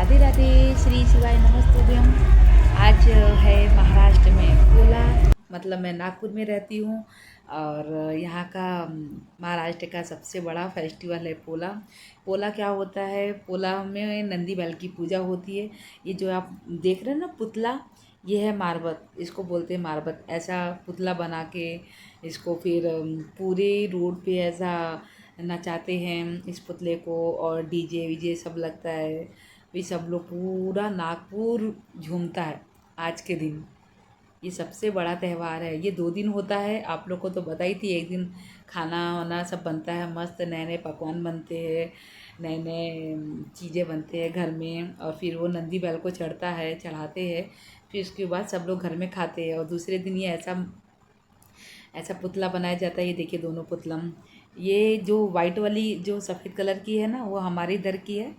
राधे राधे, श्री शिवाय नमस्तुभ्यम। आज है महाराष्ट्र में पोला, मतलब मैं नागपुर में रहती हूँ और यहाँ का महाराष्ट्र का सबसे बड़ा फेस्टिवल है पोला। पोला क्या होता है? पोला में नंदी बैल की पूजा होती है। ये जो आप देख रहे हैं ना पुतला, ये है मारबत, इसको बोलते हैं मारबत। ऐसा पुतला बना के इसको फिर पूरे रोड पे ऐसा नचाते हैं इस पुतले को, और डीजे वीजे सब लगता है। भी सब लोग पूरा नागपुर झूमता है आज के दिन। ये सबसे बड़ा त्यौहार है। ये 2 दिन होता है। आप लोग को तो पता ही थी, एक दिन खाना वाना सब बनता है, मस्त नए नए पकवान बनते हैं, नए नए चीज़ें बनते हैं घर में, और फिर वो नंदी बैल को चढ़ाते हैं। फिर उसके बाद सब लोग घर में खाते हैं। और दूसरे दिन ये ऐसा ऐसा पुतला बनाया जाता है। ये देखिए दोनों पुतला, ये जो वाइट वाली जो सफ़ेद कलर की है ना, वो हमारे इधर की है,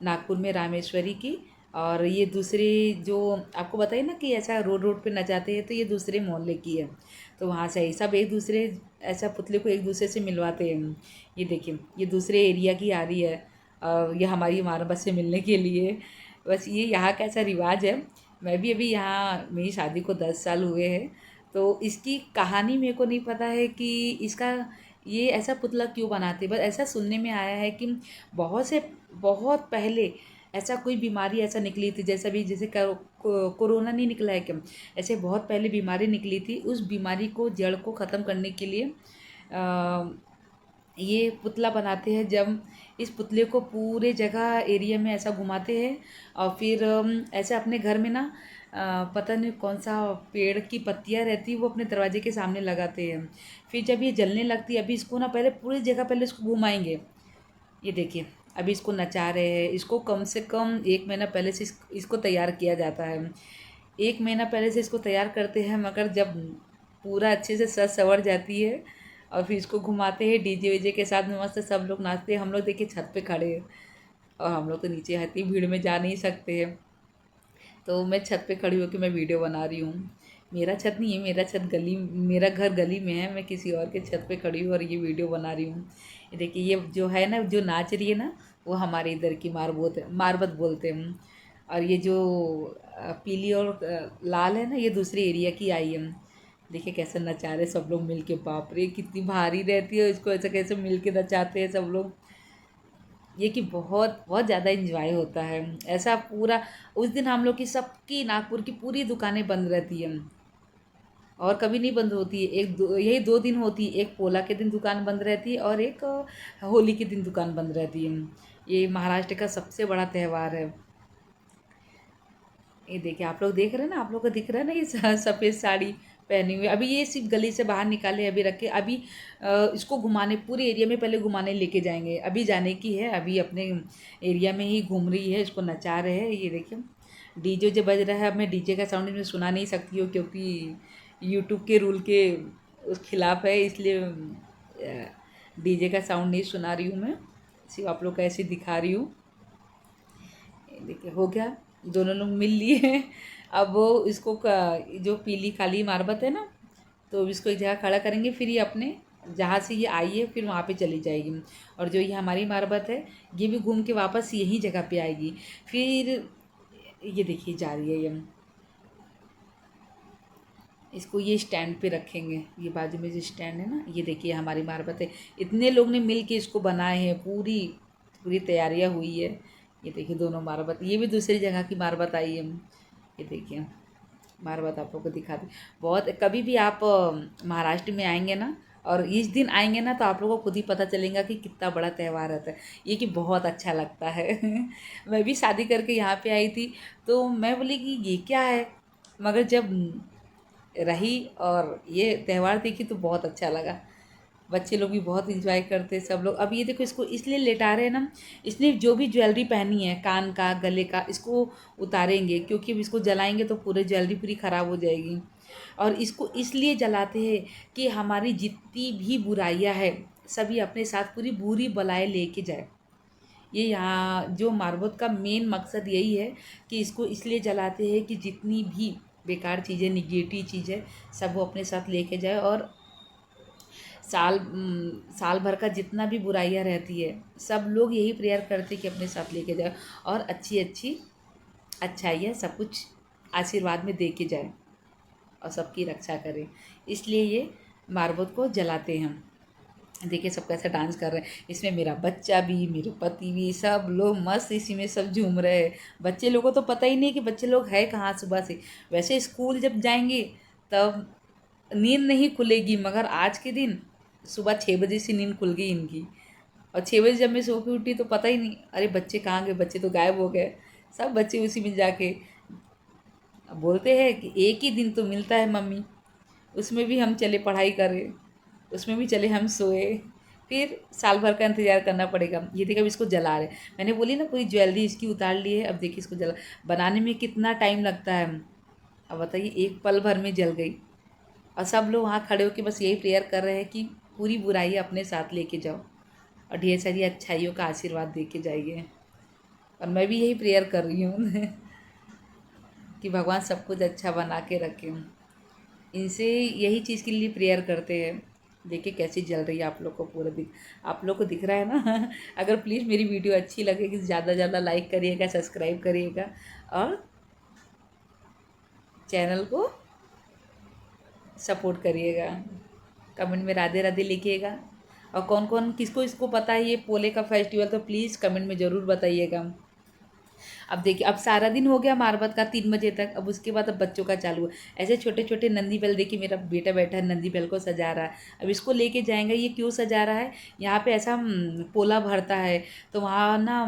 नागपुर में रामेश्वरी की। और ये दूसरी जो आपको बताइए ना कि ऐसा रोड रोड पे नचाते हैं, तो ये दूसरे मोहल्ले की है। तो वहाँ से ही सब एक दूसरे ऐसा पुतले को एक दूसरे से मिलवाते हैं। ये देखिए ये दूसरे एरिया की आ रही है और ये हमारी मारबत से मिलने के लिए। बस ये यहाँ का ऐसा रिवाज है। मैं भी अभी यहाँ, मेरी शादी को 10 साल हुए हैं, तो इसकी कहानी मेरे को नहीं पता है कि इसका ये ऐसा पुतला क्यों बनाते। बस ऐसा सुनने में आया है कि बहुत पहले ऐसा कोई बीमारी ऐसा निकली थी, जैसा भी जैसे कोरोना नहीं निकला है क्या, ऐसे बहुत पहले बीमारी निकली थी। उस बीमारी को जड़ को ख़त्म करने के लिए ये पुतला बनाते हैं। जब इस पुतले को पूरे जगह एरिया में ऐसा घुमाते हैं, और फिर ऐसे अपने घर में ना पता नहीं कौन सा पेड़ की पत्तियां रहती वो अपने दरवाजे के सामने लगाते हैं। फिर जब ये जलने लगती है, अभी इसको ना पहले पूरी जगह पहले इसको घुमाएंगे। ये देखिए अभी इसको नचा रहे हैं। इसको कम से कम 1 महीना पहले से इसको तैयार किया जाता है। 1 महीना पहले से इसको तैयार करते हैं, मगर जब पूरा अच्छे से सज सवर जाती है और फिर इसको घुमाते हैं डीजे वीजे के साथ में, मस्त सब लोग नाचते हैं। हम लोग देखिए छत पे खड़े हैं, और हम लोग तो नीचे इतनी भीड़ में जा नहीं सकते हैं, तो मैं छत पे खड़ी होकर मैं वीडियो बना रही हूँ। मेरा छत नहीं है, मेरा घर गली में है, मैं किसी और के छत पे खड़ी हूँ और ये वीडियो बना रही हूँ। ये देखिए ये जो है ना, जो नाच रही है ना, वो हमारे इधर की मारबत बोलते हैं। और ये जो पीली और लाल है ना, ये दूसरे एरिया की आई है। देखिए कैसे नचा रहे सब लोग मिल के। बाप रे कितनी भारी रहती है, इसको ऐसे कैसे मिल के नचाते हैं सब लोग। ये कि बहुत बहुत ज़्यादा एंजॉय होता है ऐसा पूरा। उस दिन हम लोग की सबकी नागपुर की पूरी दुकानें बंद रहती हैं, और कभी नहीं बंद होती है। यही 2 दिन होती है, एक पोला के दिन दुकान बंद रहती है और एक होली के दिन दुकान बंद रहती है। ये महाराष्ट्र का सबसे बड़ा त्यौहार है। ये देखिए आप लोग देख रहे हैं ना, आप लोग को दिख रहा है ना, ये सफ़ेद साड़ी पहनी हुई। अभी ये सिर्फ गली से बाहर निकाले, अभी रखे। अभी इसको घुमाने पूरे एरिया में पहले घुमाने लेके जाएंगे। अभी जाने की है, अभी अपने एरिया में ही घूम रही है, इसको नचा रहे हैं। ये देखिए डीजे जो बज रहा है, अब मैं डीजे का साउंड इसमें सुना नहीं सकती हूँ, क्योंकि यूट्यूब के रूल के उस खिलाफ है, इसलिए डीजे का साउंड नहीं सुना रही हूँ मैं, सिर्फ आप लोग को ऐसे दिखा रही हूँ। देखिए हो गया, दोनों लोग मिल लिए हैं। अब वो इसको जो पीली काली मारबत है ना, तो इसको एक जगह खड़ा करेंगे, फिर ये अपने जहाँ से ये आई है फिर वहाँ पे चली जाएगी। और जो ये हमारी मारबत है, ये भी घूम के वापस यही जगह पे आएगी। फिर ये देखिए जा रही है ये, इसको ये स्टैंड पे रखेंगे। ये बाजू में जो स्टैंड है ना, ये देखिए हमारी मारबत है। इतने लोग ने मिल के इसको बनाए हैं, पूरी पूरी तैयारियाँ हुई है। ये देखिए दोनों मारबत, ये भी दूसरी जगह की मारबत आई है। ये देखिए मारबत आप लोग को दिखा दी। बहुत कभी भी आप महाराष्ट्र में आएंगे ना, और इस दिन आएंगे ना, तो आप लोगों को खुद ही पता चलेगा कि कितना बड़ा त्यौहार रहता है ये, कि बहुत अच्छा लगता है। मैं भी शादी करके यहाँ पे आई थी, तो मैं बोली कि ये क्या है, मगर जब रही और ये त्यौहार देखी तो बहुत अच्छा लगा। बच्चे लोग भी बहुत इंजॉय करते हैं सब लोग। अब ये देखो इसको इसलिए लेटा रहे हैं ना, इसने जो भी ज्वेलरी पहनी है, कान का गले का, इसको उतारेंगे, क्योंकि अब इसको जलाएंगे तो पूरी ज्वेलरी पूरी ख़राब हो जाएगी। और इसको इसलिए जलाते हैं कि हमारी जितनी भी बुराइयां है, सभी अपने साथ पूरी बुरी बलाएं लेके जाए। ये यहाँ जो मारबत का मेन मकसद यही है कि इसको इसलिए जलाते हैं कि जितनी भी बेकार चीज़ें, निगेटिव चीज़ें, सब वो अपने साथ लेके जाए। और साल भर का जितना भी बुराइयां रहती है, सब लोग यही प्रेयर करते कि अपने साथ लेके जाए, और अच्छी अच्छी अच्छाइयाँ सब कुछ आशीर्वाद में दे के जाए और सबकी रक्षा करे। इसलिए ये मारबत को जलाते हैं हम। देखिए सब कैसे डांस कर रहे हैं, इसमें मेरा बच्चा भी, मेरे पति भी, सब लोग मस्त इसी में सब झूम रहे हैं। बच्चे लोगों को तो पता ही नहीं कि बच्चे लोग है कहाँ सुबह से। वैसे स्कूल जब जाएंगे तब नींद नहीं खुलेगी, मगर आज के दिन सुबह 6 बजे से नींद खुल गई इनकी। और 6 बजे जब मैं सो के उठी तो पता ही नहीं, अरे बच्चे कहाँ गए, बच्चे तो गायब हो गए। सब बच्चे उसी में जाके बोलते हैं कि एक ही दिन तो मिलता है मम्मी, उसमें भी हम चले पढ़ाई करें, उसमें भी चले हम सोए, फिर साल भर का इंतज़ार करना पड़ेगा। ये देखिए अब इसको जला रहे, मैंने बोली ना पूरी ज्वेलरी इसकी उतार ली है। अब देखिए इसको जला, बनाने में कितना टाइम लगता है। अब बताइए एक पल भर में जल गई। और सब लोग वहाँ खड़े होकर बस यही प्रेयर कर रहे हैं कि पूरी बुराई अपने साथ लेके जाओ और ढेर सारी अच्छाइयों का आशीर्वाद दे के जाइए। और मैं भी यही प्रेयर कर रही हूँ कि भगवान सब कुछ अच्छा बना के रखें। इनसे यही चीज़ के लिए प्रेयर करते हैं। देखिए कैसी जल रही है, आप लोग को पूरा आप लोग को दिख रहा है ना अगर प्लीज़ मेरी वीडियो अच्छी लगेगी ज़्यादा से ज़्यादा लाइक करिएगा, सब्सक्राइब करिएगा और चैनल को सपोर्ट करिएगा। कमेंट में राधे राधे लिखिएगा। और कौन कौन किसको इसको पता है ये पोले का फेस्टिवल, तो प्लीज़ कमेंट में ज़रूर बताइएगा। अब देखिए अब सारा दिन हो गया मारबत का 3 बजे तक। अब उसके बाद अब बच्चों का चालू है। ऐसे छोटे छोटे नंदी बैल, देखिए मेरा बेटा बैठा है नंदी बैल को सजा रहा है। अब इसको लेके जाएंगे। ये क्यों सजा रहा है, यहाँ पे ऐसा पोला भरता है तो वहाँ ना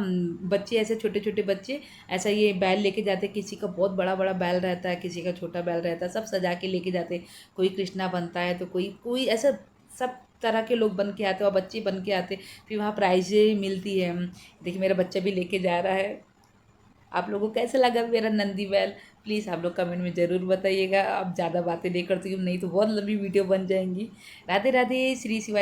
बच्चे, ऐसे छोटे छोटे बच्चे ऐसा ये बैल लेके जाते। किसी का बहुत बड़ा बड़ा बैल रहता है, किसी का छोटा बैल रहता है, सब सजा के लेके जाते। कोई कृष्णा बनता है तो कोई कोई ऐसा सब तरह के लोग बन के आते हैं और बच्चे बन के आते। फिर वहाँ प्राइजें मिलती है। देखिए मेरा बच्चा भी लेके जा रहा है। आप लोगों को कैसा लगा मेरा नंदी बैल, प्लीज़ आप लोग कमेंट में ज़रूर बताइएगा। अब ज़्यादा बातें नहीं करती हूँ, नहीं तो बहुत लंबी वीडियो बन जाएंगी। राधे राधे, श्री शिवाय।